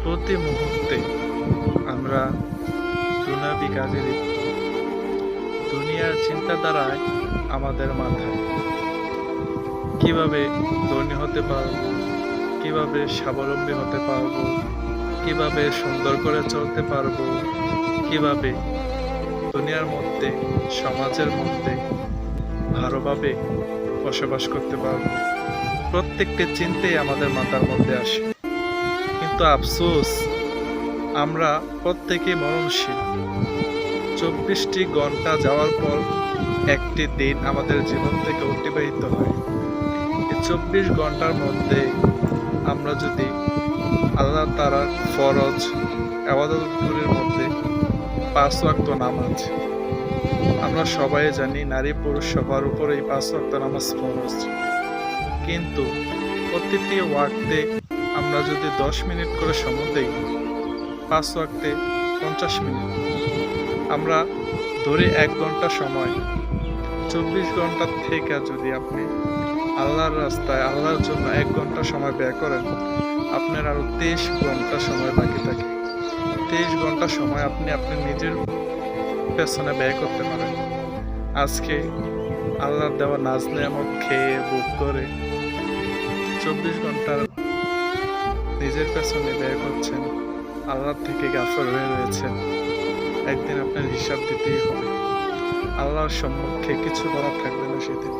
প্রতি মুহূর্তে আমরা দুনিয়াবি কাজে লিপ্ত। দুনিয়ার চিন্তাধারায় আমাদের মাথায় কিভাবে ধনী হতে পারবো, কিভাবে স্বাবলম্বী হতে পারবো, কিভাবে সুন্দর করে চলতে পারবো, কিভাবে দুনিয়ার মধ্যে, সমাজের মধ্যে ভালোভাবে বসবাস করতে পারবো, প্রত্যেকটি চিন্তাই আমাদের মাথার মধ্যে আসে। কিন্তু আফসোস, আমরা প্রত্যেকেই মরণশীল। 24টি ঘন্টা যাওয়ার পর একটি দিন আমাদের জীবন থেকে অতিবাহিত হয়। এই 24 ঘন্টার মধ্যে আমরা যদি আল্লাহ তাআলার ফরজ ইবাদতগুলির মধ্যে 5 ওয়াক্ত নামাজ, আমরা সবাই জানি নারী পুরুষ সবার উপরে এই 5 ওয়াক্ত নামাজ ফরজ। কিন্তু প্রতিটি ওয়াক্তে আমরা যদি 10 মিনিট করে সময় দেই, 5 ওয়াক্তে 50 মিনিট, আমরা ধরে 1 ঘন্টা সময়, 24 ঘন্টা থেকে যদি আপনি আল্লাহর রাস্তায় আল্লাহর জন্য 1 ঘন্টা সময় ব্যয় করেন, আপনার আরো 23 ঘন্টা সময় বাকি থাকে। 23 ঘন্টা সময় আপনি আপনার নিজের পেছনে ব্যয় করতে পারেন। আজকে আল্লাহর দেওয়া নাজ নেয়ামত খেয়ে বুক করে 24 ঘন্টার নিজের পেছনে ব্যয় করছেন, আল্লাহর থেকে গাফর হয়ে রয়েছেন। একদিন আপনার হিসাব দিতেই হবে। আল্লাহর সম্মুখে কিছু বলার থাকবে না সেদিন।